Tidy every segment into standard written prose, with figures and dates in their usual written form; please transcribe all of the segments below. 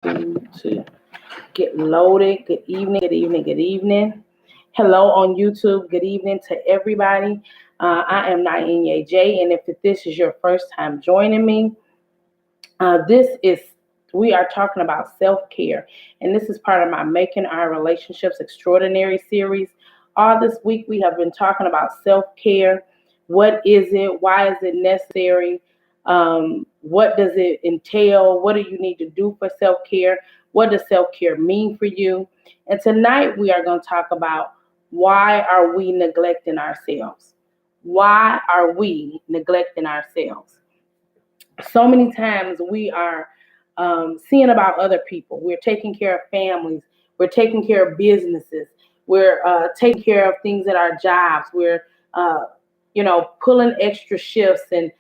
to get loaded. Good evening, good evening, good evening. Hello on YouTube. Good evening to everybody. I am Nainye J, and if this is your first time joining me, this is we are talking about self-care, and this is part of my Making Our Relationships Extraordinary series. All this week we have been talking about self-care. What is it? Why is it necessary? What does it entail? What do you need to do for self-care? What does self-care mean for you? And tonight we are going to talk about, why are we neglecting ourselves? Why are we neglecting ourselves? So many times we are seeing about other people. We're taking care of families. We're taking care of businesses. We're taking care of things at our jobs. We're, pulling extra shifts and,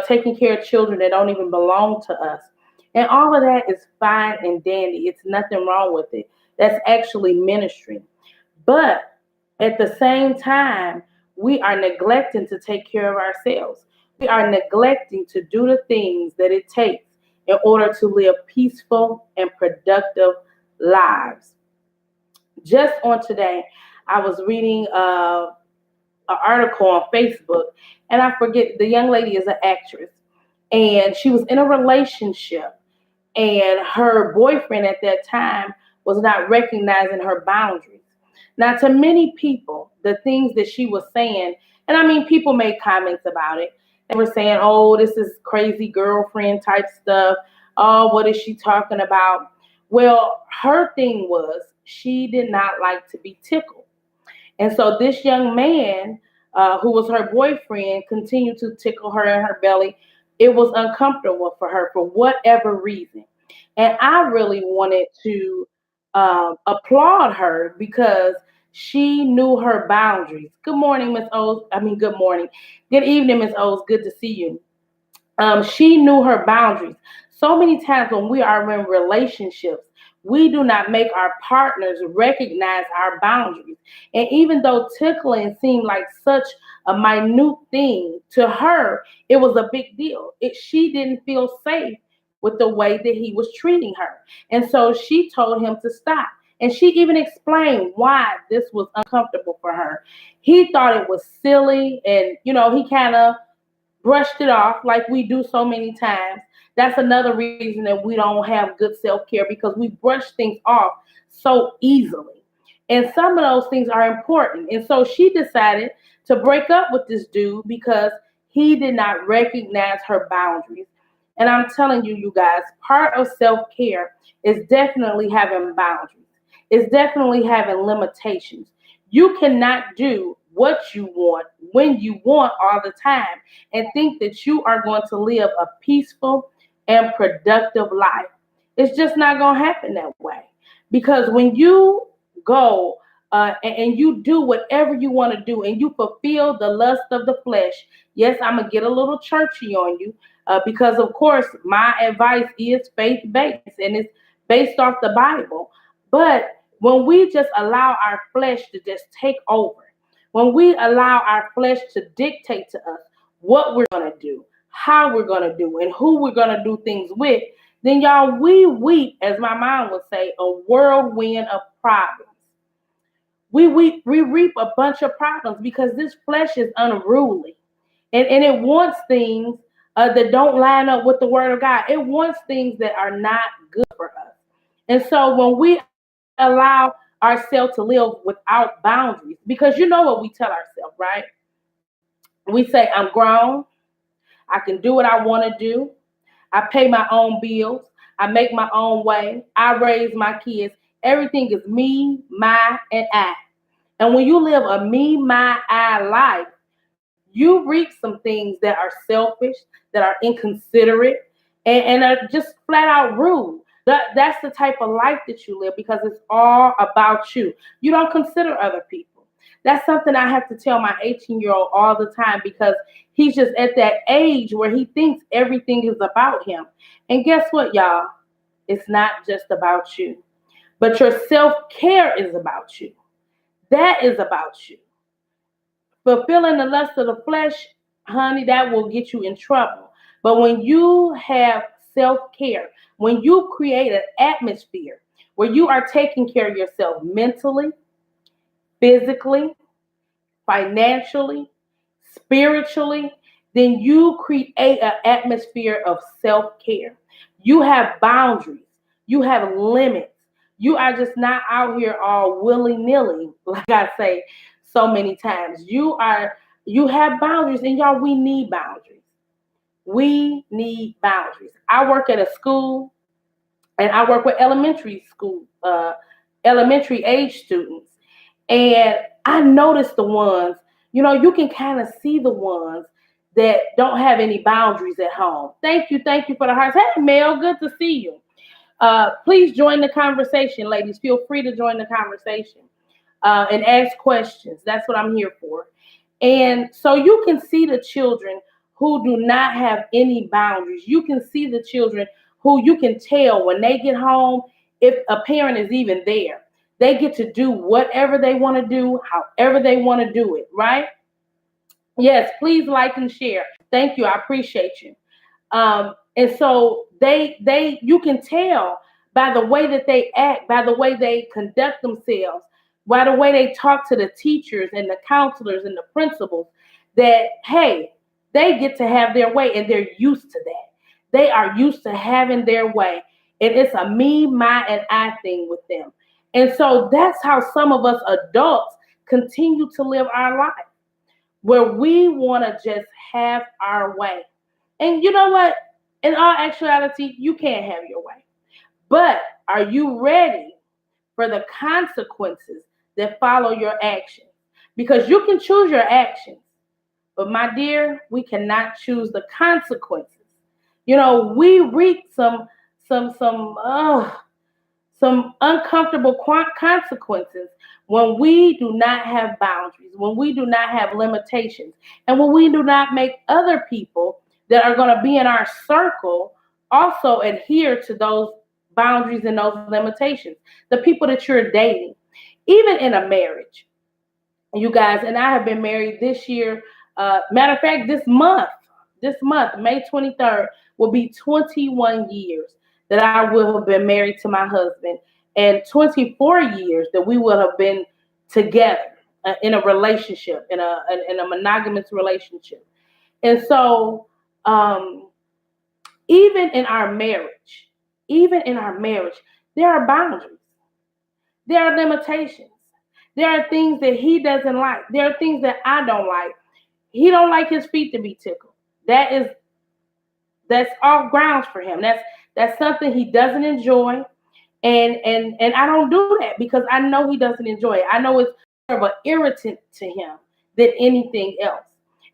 taking care of children that don't even belong to us. And all of that is fine and dandy. It's nothing wrong with it. That's actually ministry. But at the same time, we are neglecting to take care of ourselves. We are neglecting to do the things that it takes in order to live peaceful and productive lives. Just on today, I was reading an article on Facebook, and I forget, the young lady is an actress, and she was in a relationship, and her boyfriend at that time was not recognizing her boundaries. Now, to many people, the things that she was saying, and I mean, people made comments about it. They were saying, oh, this is crazy girlfriend type stuff. Oh, what is she talking about? Well, her thing was, she did not like to be tickled. And so this young man, who was her boyfriend, continued to tickle her in her belly. It was uncomfortable for her for whatever reason. And I really wanted to applaud her because she knew her boundaries. Good morning, Miss O's. I mean, good morning. Good evening, Miss O's. Good to see you. She knew her boundaries. So many times when we are in relationships, we do not make our partners recognize our boundaries. And even though tickling seemed like such a minute thing, to her, it was a big deal. She didn't feel safe with the way that he was treating her. And so she told him to stop. And she even explained why this was uncomfortable for her. He thought it was silly, and, he kind of brushed it off like we do so many times. That's another reason that we don't have good self-care, because we brush things off so easily. And some of those things are important. And so she decided to break up with this dude because he did not recognize her boundaries. And I'm telling you, you guys, part of self-care is definitely having boundaries. It's definitely having limitations. You cannot do what you want when you want all the time and think that you are going to live a peaceful and productive life. It's just not going to happen that way. Because when you go and you do whatever you want to do and you fulfill the lust of the flesh, yes, I'm going to get a little churchy on you, because, of course, my advice is faith-based and it's based off the Bible. But when we just allow our flesh to just take over, when we allow our flesh to dictate to us what we're going to do, how we're going to do, and who we're going to do things with, then, y'all, we weep, as my mom would say, a whirlwind of problems. We reap a bunch of problems because this flesh is unruly. And it wants things that don't line up with the word of God. It wants things that are not good for us. And so when we allow ourselves to live without boundaries, because you know what we tell ourselves, right? We say, I'm grown. I can do what I want to do. I pay my own bills. I make my own way. I raise my kids. Everything is me, my, and I. And when you live a me, my, I life, you reap some things that are selfish, that are inconsiderate, and are just flat out rude. That's the type of life that you live, because it's all about you. You don't consider other people. That's something I have to tell my 18-year-old all the time, because he's just at that age where he thinks everything is about him. And guess what, y'all? It's not just about you. But your self-care is about you. That is about you. Fulfilling the lust of the flesh, honey, that will get you in trouble. But when you have self-care, when you create an atmosphere where you are taking care of yourself mentally, physically, financially, spiritually, then you create an atmosphere of self-care. You have boundaries. You have limits. You are just not out here all willy-nilly, like I say so many times. You have boundaries, and y'all, we need boundaries. We need boundaries. I work at a school, and I work with elementary school, elementary age students. And I notice the ones, you can kind of see the ones that don't have any boundaries at home. Thank you for the hearts. Hey, Mel, good to see you. Please join the conversation, ladies. Feel free to join the conversation and ask questions. That's what I'm here for. And so you can see the children who do not have any boundaries. You can see the children who you can tell when they get home, if a parent is even there, they get to do whatever they want to do, however they want to do it, right? Yes, please like and share. Thank you. I appreciate you. And so you can tell by the way that they act, by the way they conduct themselves, by the way they talk to the teachers and the counselors and the principals, that, hey, they get to have their way, and they're used to that. They are used to having their way. And it's a me, my, and I thing with them. And so that's how some of us adults continue to live our life, where we want to just have our way. And you know what? In all actuality, you can't have your way. But are you ready for the consequences that follow your actions? Because you can choose your actions, but my dear, we cannot choose the consequences. We reap some uncomfortable consequences when we do not have boundaries, when we do not have limitations, and when we do not make other people that are going to be in our circle also adhere to those boundaries and those limitations. The people that you're dating, even in a marriage, you guys, and I have been married this year. Matter of fact, this month, May 23rd, will be 21 years that I will have been married to my husband, and 24 years that we will have been together in a relationship, in a monogamous relationship. And so, even in our marriage, there are boundaries, there are limitations, there are things that he doesn't like, there are things that I don't like. He don't like his feet to be tickled. That's all grounds for him. That's something he doesn't enjoy. And I don't do that because I know he doesn't enjoy it. I know it's more of an irritant to him than anything else.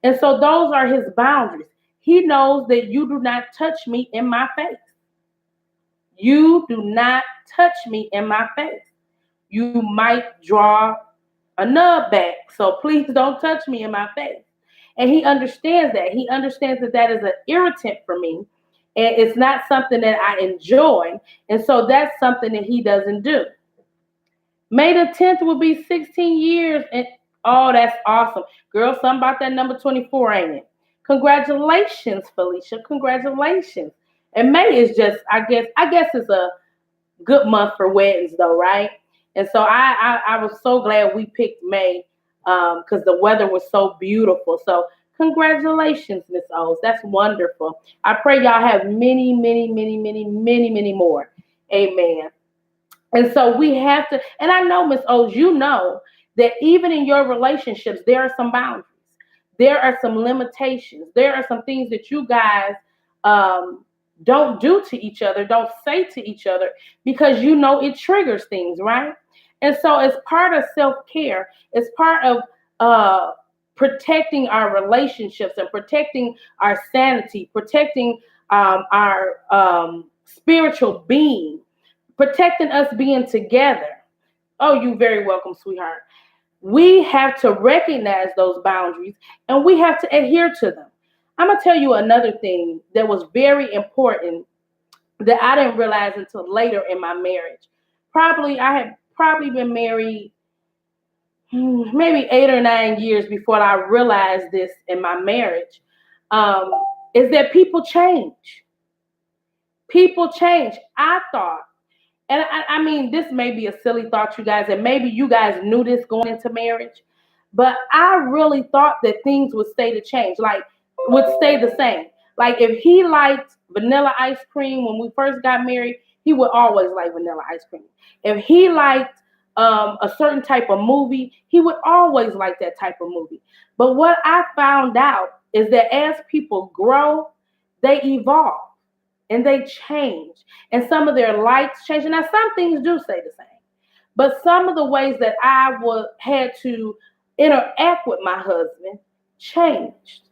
And so those are his boundaries. He knows that you do not touch me in my face. You do not touch me in my face. You might draw a nub back. So please don't touch me in my face. And he understands that. He understands that that is an irritant for me. And it's not something that I enjoy. And so that's something that he doesn't do. May the 10th will be 16 years. And oh, that's awesome. Girl, something about that number 24, ain't it? Congratulations, Felicia. Congratulations. And May is just, I guess it's a good month for weddings though, right? And so I was so glad we picked May because the weather was so beautiful. So congratulations, Miss O's. That's wonderful. I pray y'all have many, many, many, many, many, many more. Amen. And so we have to, and I know, Miss O's, you know that even in your relationships, there are some boundaries. There are some limitations. There are some things that you guys don't do to each other, don't say to each other, because you know it triggers things, right? And so as part of self-care, as part of protecting our relationships and protecting our sanity, protecting our spiritual being, protecting us being together. Oh, you're very welcome, sweetheart. We have to recognize those boundaries and we have to adhere to them. I'm going to tell you another thing that was very important that I didn't realize until later in my marriage. I had been married maybe 8 or 9 years before I realized this in my marriage, is that people change. People change. I thought, and I mean, this may be a silly thought, you guys, and maybe you guys knew this going into marriage, but I really thought that things would stay the change, like would stay the same. Like if he liked vanilla ice cream when we first got married, he would always like vanilla ice cream. If he liked a certain type of movie, he would always like that type of movie. But what I found out is that as people grow, they evolve and they change. And some of their likes change. And now some things do stay the same. But some of the ways that I had to interact with my husband changed.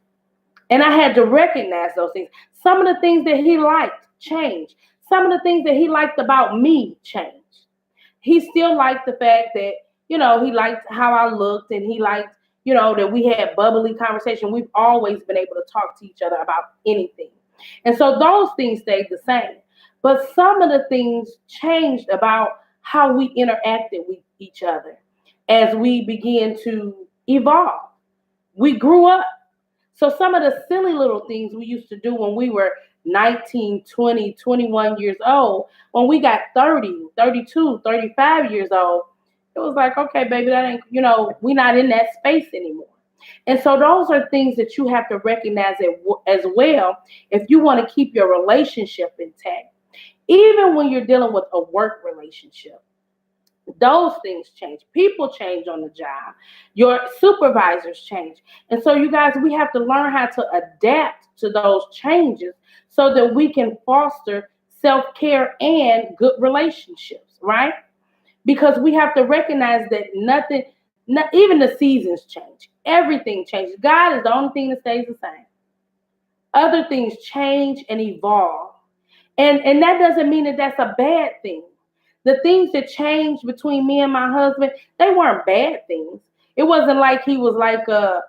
And I had to recognize those things. Some of the things that he liked changed. Some of the things that he liked about me changed. He still liked the fact that, he liked how I looked, and he liked, that we had bubbly conversation. We've always been able to talk to each other about anything. And so those things stayed the same. But some of the things changed about how we interacted with each other as we began to evolve. We grew up. So some of the silly little things we used to do when we were 19, 20, 21 years old, when we got 30, 32, 35 years old, it was like, okay, baby, that ain't, we're not in that space anymore. And so those are things that you have to recognize as well if you want to keep your relationship intact. Even when you're dealing with a work relationship, those things change. People change on the job. Your supervisors change. And so you guys, we have to learn how to adapt to those changes so that we can foster self-care and good relationships, right? Because we have to recognize that even the seasons change. Everything changes. God is the only thing that stays the same. Other things change and evolve. And that doesn't mean that that's a bad thing. The things that changed between me and my husband, they weren't bad things. It wasn't like he was like, oh,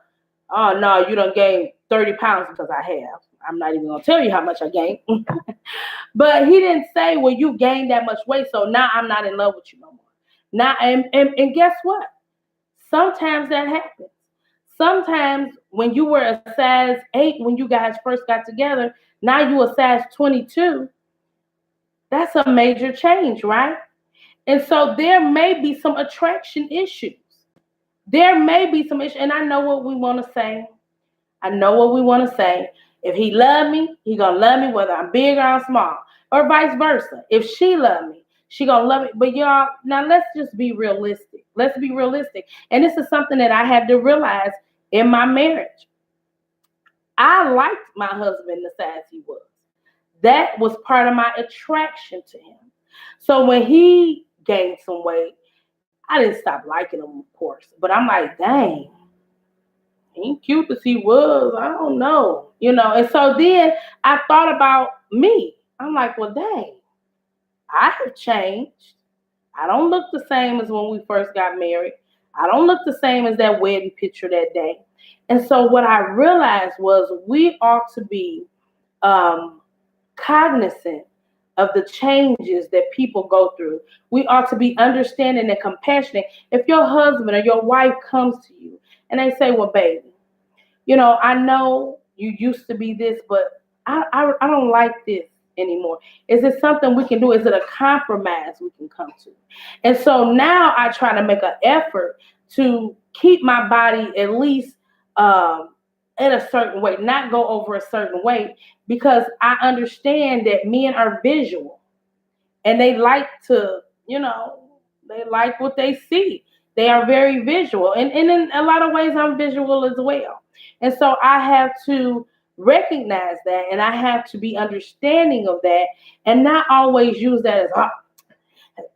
no, you done gained 30 pounds, because I have. I'm not even going to tell you how much I gained. But he didn't say, well, you gained that much weight, so now I'm not in love with you no more. Now, and guess what? Sometimes that happens. Sometimes when you were a size 8, when you guys first got together, now you a size 22. That's a major change, right? And so there may be some attraction issues. There may be some issues. And I know what we want to say. If he love me, he going to love me whether I'm big or I'm small. Or vice versa. If she love me, she going to love me. But y'all, now let's just be realistic. Let's be realistic. And this is something that I had to realize in my marriage. I liked my husband the size he was. That was part of my attraction to him. So when he gained some weight, I didn't stop liking him, of course. But I'm like, dang, he ain't cute as he was. I don't know. And so then I thought about me. I'm like, well, dang, I have changed. I don't look the same as when we first got married. I don't look the same as that wedding picture that day. And so what I realized was we ought to be cognizant of the changes that people go through. We ought to be understanding and compassionate. If your husband or your wife comes to you and they say, well, baby, I know you used to be this, but I don't like this anymore. Is it something we can do? Is it a compromise we can come to? And so now I try to make an effort to keep my body at least in a certain way, not go over a certain weight, because I understand that men are visual and they like to, they like what they see. They are very visual. And in a lot of ways, I'm visual as well. And so I have to recognize that, and I have to be understanding of that, and not always use that as, oh,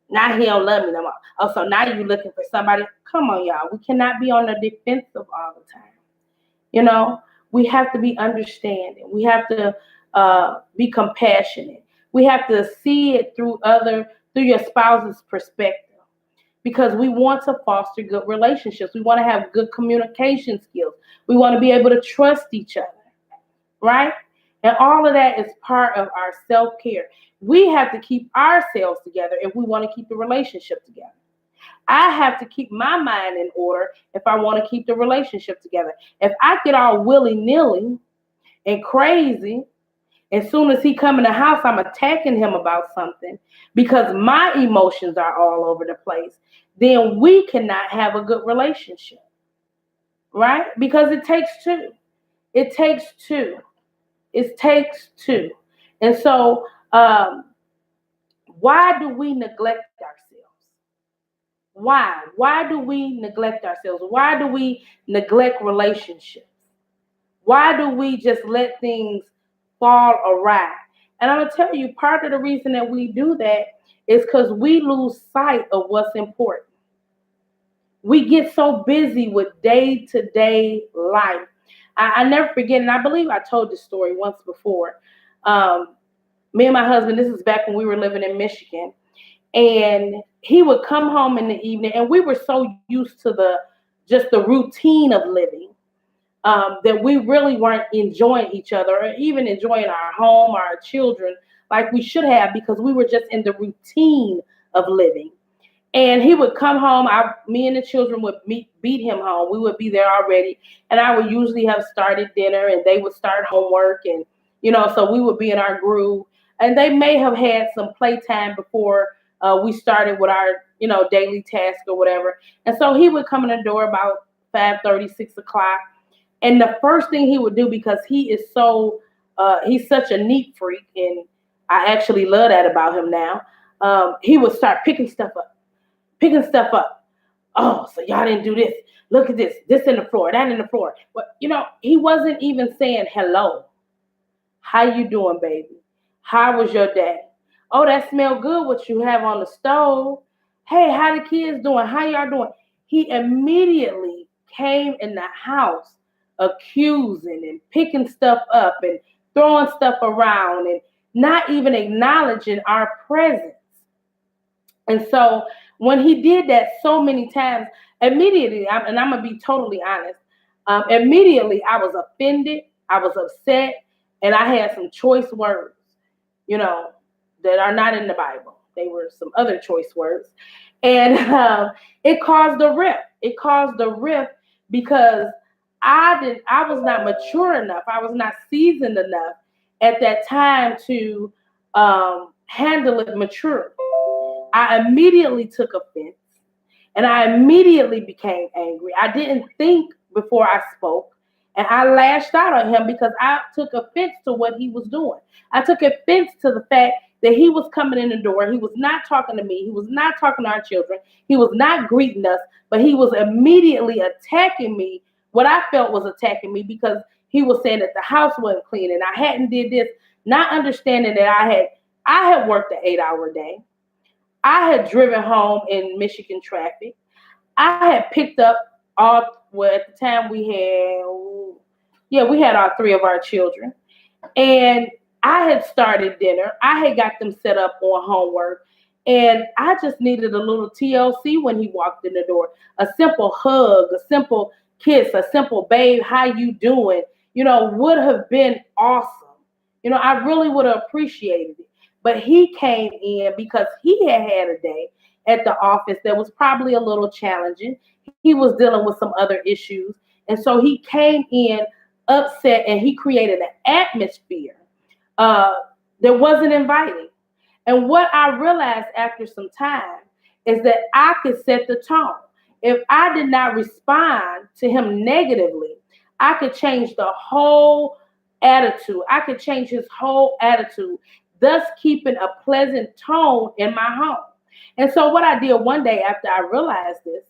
now he don't love me no more. Oh, so now you're looking for somebody. Come on, y'all. We cannot be on the defensive all the time. We have to be understanding. We have to be compassionate. We have to see it through your spouse's perspective, because we want to foster good relationships. We want to have good communication skills. We want to be able to trust each other, right? And all of that is part of our self-care. We have to keep ourselves together if we want to keep the relationship together. I have to keep my mind in order if I want to keep the relationship together. If I get all willy-nilly and crazy, As soon as he come in the house, I'm attacking him about something because my emotions are all over the place. Then we cannot have a good relationship, right? Because it takes two. It takes two. It takes two. And so, why do we neglect ourselves? Why? Why do we neglect ourselves? Why do we neglect relationships? Why do we just let things fall awry? And I'm going to tell you, part of the reason that we do that is because we lose sight of what's important. We get so busy with day-to-day life. I never forget, and I believe I told this story once before. Me and my husband, this is back when we were living in Michigan, and he would come home in the evening, and we were so used to just the routine of living that we really weren't enjoying each other or even enjoying our home, our children, like we should have, because we were just in the routine of living. And he would come home. Me and the children would beat him home. We would be there already, and I would usually have started dinner, and they would start homework, and so we would be in our groove. And they may have had some playtime before we started with our daily task or whatever. And so he would come in the door about 5:30, 6 o'clock, and the first thing he would do, because he is he's such a neat freak, and I actually love that about him now. He would start picking stuff up. Oh, so y'all didn't do this. Look at this in the floor, that in the floor. But he wasn't even saying hello. How you doing, baby? How was your day? Oh, that smell good, what you have on the stove. Hey, how the kids doing? How y'all doing? He immediately came in the house accusing and picking stuff up and throwing stuff around and not even acknowledging our presence. And so when he did that so many times, immediately, and I'm going to be totally honest, immediately I was offended, I was upset, and I had some choice words, that are not in the Bible. They were some other choice words. And it caused a rift. It caused a rift because I was not mature enough. I was not seasoned enough at that time to handle it maturely. I immediately took offense, and I immediately became angry. I didn't think before I spoke, and I lashed out on him because I took offense to what he was doing. I took offense to the fact that he was coming in the door. He was not talking to me. He was not talking to our children. He was not greeting us, but he was immediately attacking me. What I felt was attacking me because he was saying that the house wasn't clean and I hadn't did this, not understanding that I had worked an 8-hour day. I had driven home in Michigan traffic. I had picked up at the time we had all three of our children. And I had started dinner. I had got them set up on homework. And I just needed a little TLC when he walked in the door. A simple hug, a simple kiss, a simple babe, how you doing? Would have been awesome. I really would have appreciated it. But he came in because he had a day at the office that was probably a little challenging. He was dealing with some other issues. And so he came in upset, and he created an atmosphere that wasn't inviting. And what I realized after some time is that I could set the tone. If I did not respond to him negatively, I could change the whole attitude. I could change his whole attitude, thus keeping a pleasant tone in my home. And so what I did one day after I realized this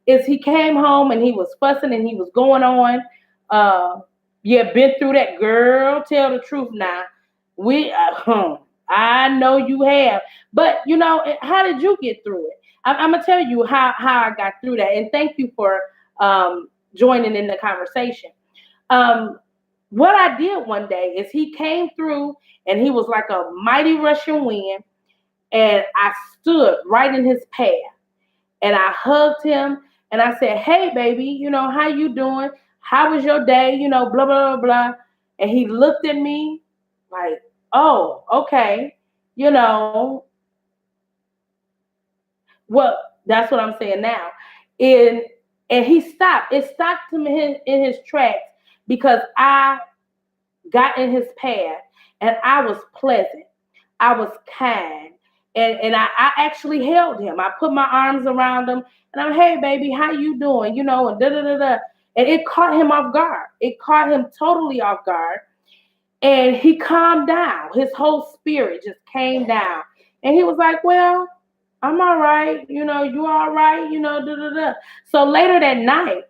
is he came home and he was fussing and he was going on. Been through that, girl. Tell the truth now. I know you have. But, how did you get through it? I'm going to tell you how I got through that. And thank you for joining in the conversation. What I did one day is he came through and he was like a mighty rushing wind. And I stood right in his path and I hugged him and I said, hey, baby, how you doing? How was your day? Blah, blah, blah, blah. And he looked at me like, oh, okay. Well, that's what I'm saying now. And he stopped. It stopped him in his tracks because I got in his path, and I was pleasant. I was kind. And I actually held him. I put my arms around him and I'm, hey baby, how you doing? You know, and da da da da. And it caught him off guard. It caught him totally off guard. And he calmed down. His whole spirit just came down. And he was like, well, I'm all right. You know, you all right? You know, da da da. So later that night,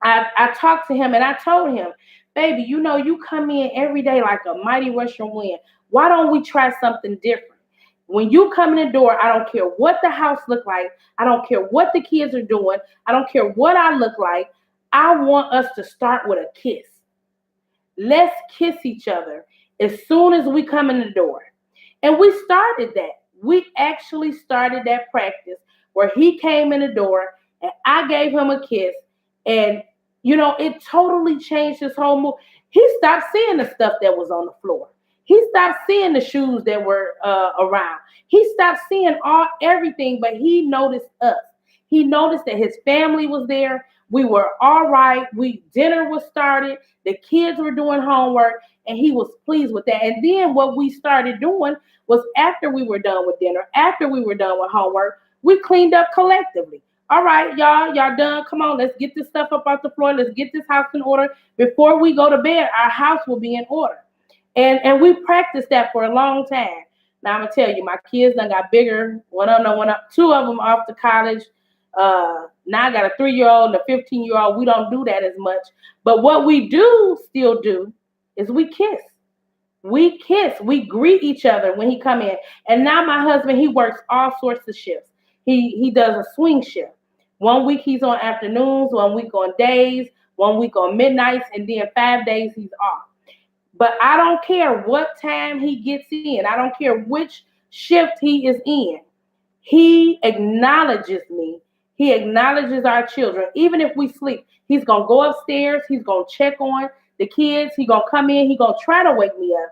I talked to him and I told him, baby, you know, you come in every day like a mighty rushing wind. Why don't we try something different? When you come in the door, I don't care what the house look like. I don't care what the kids are doing. I don't care what I look like. I want us to start with a kiss. Let's kiss each other as soon as we come in the door. And we started that. We actually started that practice where he came in the door and I gave him a kiss. And, you know, it totally changed his whole mood. He stopped seeing the stuff that was on the floor. He stopped seeing the shoes that were around. He stopped seeing everything, but he noticed us. He noticed that his family was there. We were all right. Dinner was started. The kids were doing homework, and he was pleased with that. And then what we started doing was after we were done with dinner, after we were done with homework, we cleaned up collectively. All right, y'all done. Come on, let's get this stuff up off the floor. Let's get this house in order. Before we go to bed, our house will be in order. And we practiced that for a long time. Now I'm gonna tell you, my kids done got bigger. One of them went up, two of them off to college. Now I got a 3-year-old and a 15-year-old. We don't do that as much. But what we do still do is we kiss. We kiss. We greet each other when he come in. And now my husband, he works all sorts of shifts. He does a swing shift. 1 week he's on afternoons, 1 week on days, 1 week on midnights, and then 5 days he's off. But I don't care what time he gets in. I don't care which shift he is in. He acknowledges me. He acknowledges our children. Even if we sleep, he's going to go upstairs. He's going to check on the kids. He's going to come in. He's going to try to wake me up.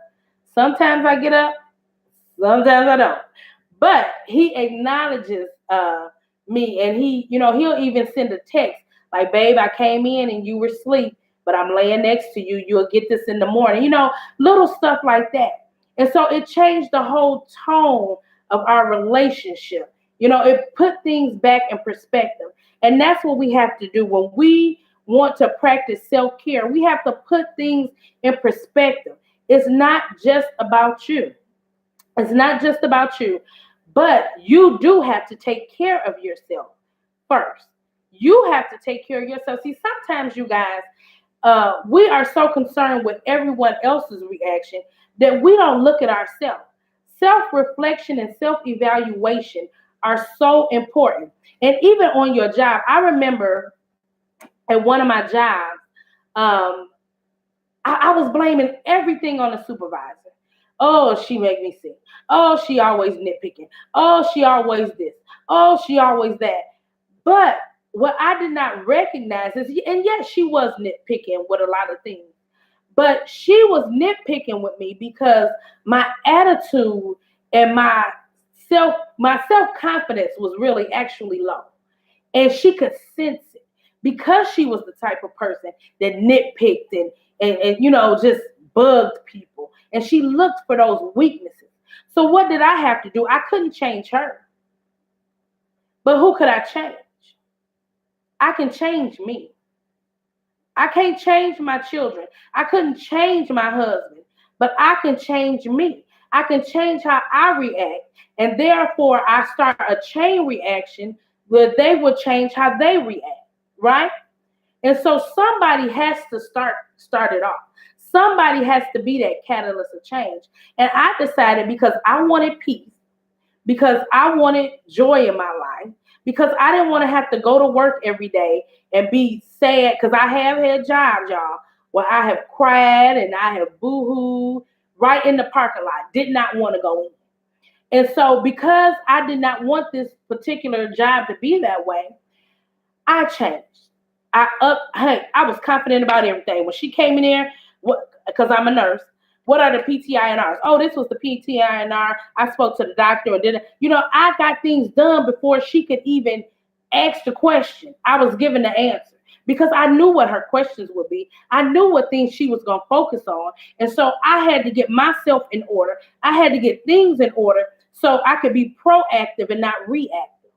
Sometimes I get up. Sometimes I don't. But he acknowledges me. And he'll even send a text like, babe, I came in and you were asleep, but I'm laying next to you. You'll get this in the morning. Little stuff like that. And so it changed the whole tone of our relationship. It put things back in perspective. And that's what we have to do when we want to practice self-care. We have to put things in perspective. It's not just about you. It's not just about you. But you do have to take care of yourself first. You have to take care of yourself. See, sometimes you guys, we are so concerned with everyone else's reaction that we don't look at ourselves. Self-reflection and self-evaluation are so important. And even on your job, I remember at one of my jobs, I was blaming everything on the supervisor. Oh, she make me sick. Oh, she always nitpicking. Oh, she always this. Oh, she always that. But what I did not recognize is, and yes, she was nitpicking with a lot of things, but she was nitpicking with me because my attitude and my self-confidence was really actually low. And she could sense it because she was the type of person that nitpicked and just bugged people. And she looked for those weaknesses. So what did I have to do? I couldn't change her. But who could I change? I can change me. I can't change my children. I couldn't change my husband, but I can change me. I can change how I react. And therefore, I start a chain reaction where they will change how they react, right? And so somebody has to start it off. Somebody has to be that catalyst of change. And I decided, because I wanted peace, because I wanted joy in my life, because I didn't want to have to go to work every day and be sad, because I have had jobs, y'all, where I have cried and I have boo-hooed right in the parking lot, did not want to go in. And so because I did not want this particular job to be that way, I changed. I was confident about everything. When she came in there, because I'm a nurse, what are the PTINRs? Oh, this was the PTINR. I spoke to the doctor and did it. I got things done before she could even ask the question. I was given the answer because I knew what her questions would be. I knew what things she was going to focus on. And so I had to get myself in order. I had to get things in order so I could be proactive and not reactive.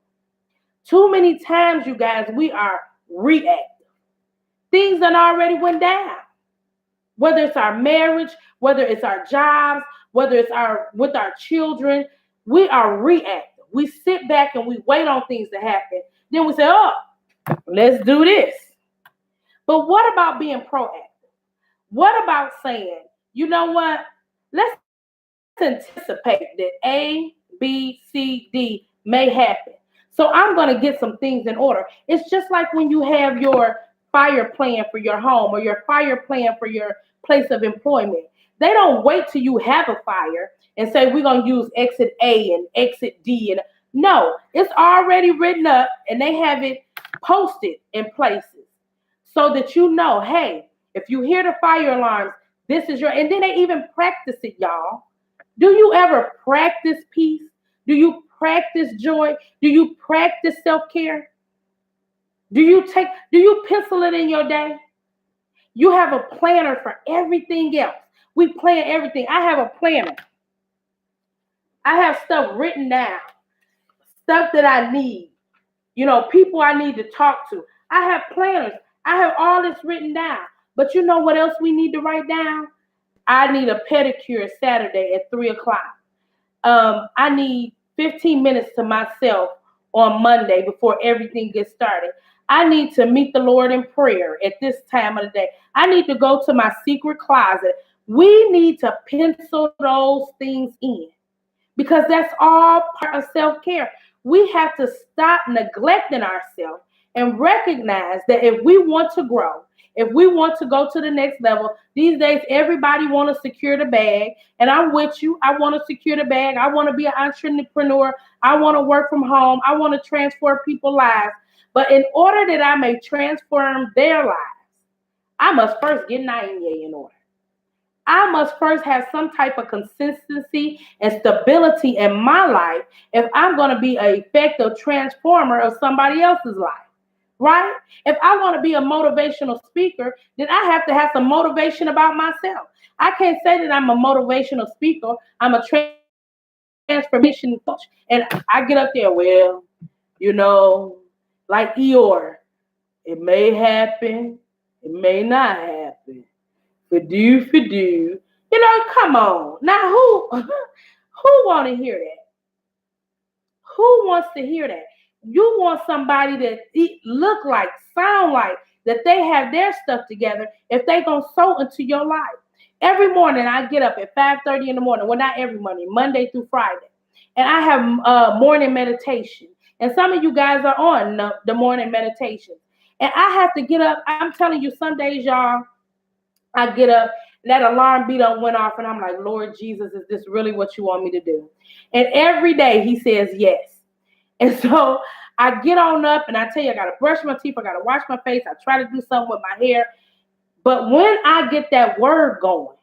Too many times, you guys, we are reactive. Things that already went down. Whether it's our marriage, whether it's our jobs, whether it's with our children, we are reactive. We sit back and we wait on things to happen. Then we say, oh, let's do this. But what about being proactive? What about saying, you know what? Let's anticipate that A, B, C, D may happen. So I'm going to get some things in order. It's just like when you have your fire plan for your home or your fire plan for your place of employment. They don't wait till you have a fire and say, we're going to use exit A and exit D. And no, it's already written up and they have it posted in places so that you know, hey, if you hear the fire alarms, this is your, and then they even practice it, y'all. Do you ever practice peace? Do you practice joy? Do you practice self-care? Do you pencil it in your day? You have a planner for everything else. We plan everything. I have a planner. I have stuff written down, stuff that I need, people I need to talk to. I have planners. I have all this written down. But you know what else we need to write down? I need a pedicure Saturday at 3:00. I need 15 minutes to myself on Monday before everything gets started. I need to meet the Lord in prayer at this time of the day. I need to go to my secret closet. We need to pencil those things in because that's all part of self-care. We have to stop neglecting ourselves and recognize that if we want to grow, if we want to go to the next level, these days everybody want to secure the bag, and I'm with you. I want to secure the bag. I want to be an entrepreneur. I want to work from home. I want to transform people's lives. But in order that I may transform their lives, I must first get Nainye in order. I must first have some type of consistency and stability in my life if I'm going to be an effective transformer of somebody else's life. Right? If I want to be a motivational speaker, then I have to have some motivation about myself. I can't say that I'm a motivational speaker. I'm a transformation coach. And I get up there, well, like Eeyore, it may happen, it may not happen. For-do. Come on. Now, who want to hear that? Who wants to hear that? You want somebody that look like, sound like, that they have their stuff together if they're going to sow into your life. Every morning I get up at 5:30 in the morning. Well, not every morning, Monday through Friday. And I have morning meditation. And some of you guys are on the morning meditation. And I have to get up. I'm telling you, some days, y'all, I get up, that alarm beat up went off, and I'm like, Lord Jesus, is this really what you want me to do? And every day he says yes. And so I get on up and I tell you, I got to brush my teeth. I got to wash my face. I try to do something with my hair. But when I get that word going,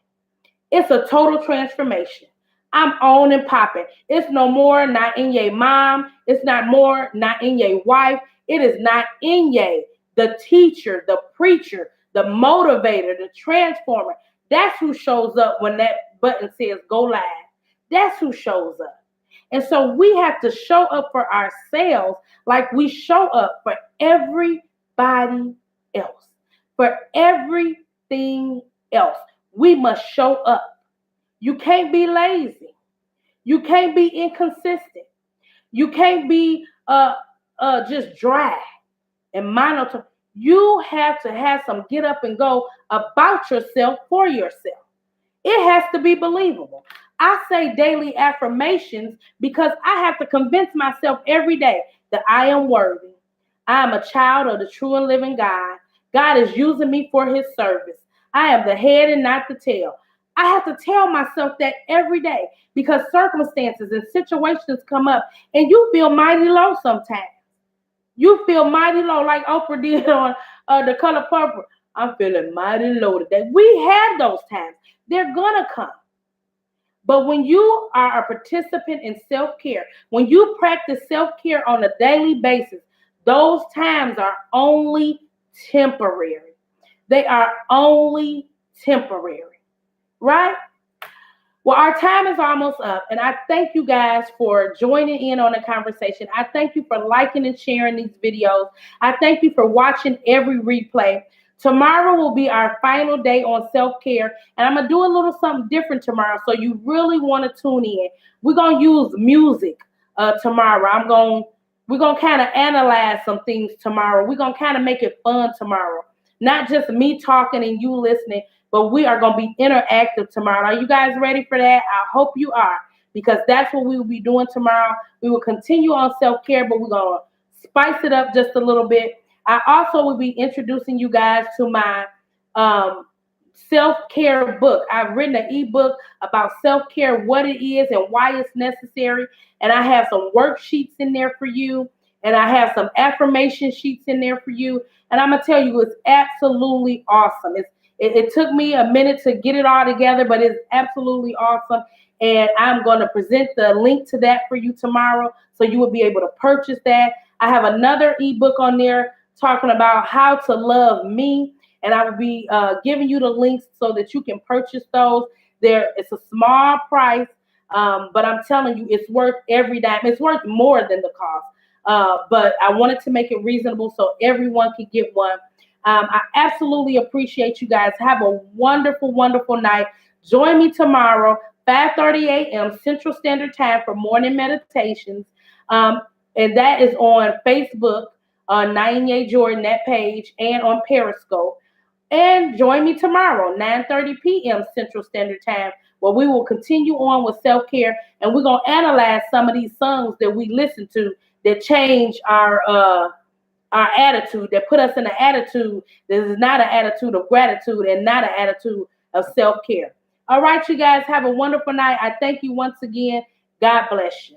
it's a total transformation. I'm on and popping. It's no more not in your mom. It's not more not in your wife. It is not in your, the teacher, the preacher, the motivator, the transformer. That's who shows up when that button says go live. That's who shows up. And so we have to show up for ourselves like we show up for everybody else, for everything else. We must show up. You can't be lazy. You can't be inconsistent. You can't be just dry and monotone. You have to have some get up and go about yourself for yourself. It has to be believable. I say daily affirmations because I have to convince myself every day that I am worthy. I am a child of the true and living God. God is using me for his service. I am the head and not the tail. I have to tell myself that every day because circumstances and situations come up and you feel mighty low sometimes. You feel mighty low like Oprah did on The Color Purple. I'm feeling mighty low today. We had those times. They're going to come. But when you are a participant in self-care, when you practice self-care on a daily basis, those times are only temporary. They are only temporary, right? Well, our time is almost up, and I thank you guys for joining in on the conversation. I thank you for liking and sharing these videos. I thank you for watching every replay. Tomorrow will be our final day on self-care, and I'm going to do a little something different tomorrow, so you really want to tune in. We're going to use music tomorrow. We're going to kind of analyze some things tomorrow. We're going to kind of make it fun tomorrow. Not just me talking and you listening, but we are going to be interactive tomorrow. Are you guys ready for that? I hope you are, because that's what we will be doing tomorrow. We will continue on self-care, but we're going to spice it up just a little bit. I also will be introducing you guys to my self-care book. I've written an ebook about self-care, what it is and why it's necessary. And I have some worksheets in there for you. And I have some affirmation sheets in there for you. And I'm going to tell you, it's absolutely awesome. It took me a minute to get it all together, but it's absolutely awesome. And I'm going to present the link to that for you tomorrow, so you will be able to purchase that. I have another ebook on there talking about how to love me. And I will be giving you the links so that you can purchase those. It's a small price, but I'm telling you, it's worth every dime. It's worth more than the cost. But I wanted to make it reasonable so everyone can get one. I absolutely appreciate you guys. Have a wonderful, wonderful night. Join me tomorrow, 5:30 a.m. Central Standard Time for morning meditations. And that is on Facebook, Nainye Jordan, that page, and on Periscope. And join me tomorrow, 9:30 p.m. Central Standard Time, where we will continue on with self-care. And we're going to analyze some of these songs that we listen to that change our attitude, that put us in an attitude that is not an attitude of gratitude and not an attitude of self-care. All right, you guys, have a wonderful night. I thank you once again. God bless you.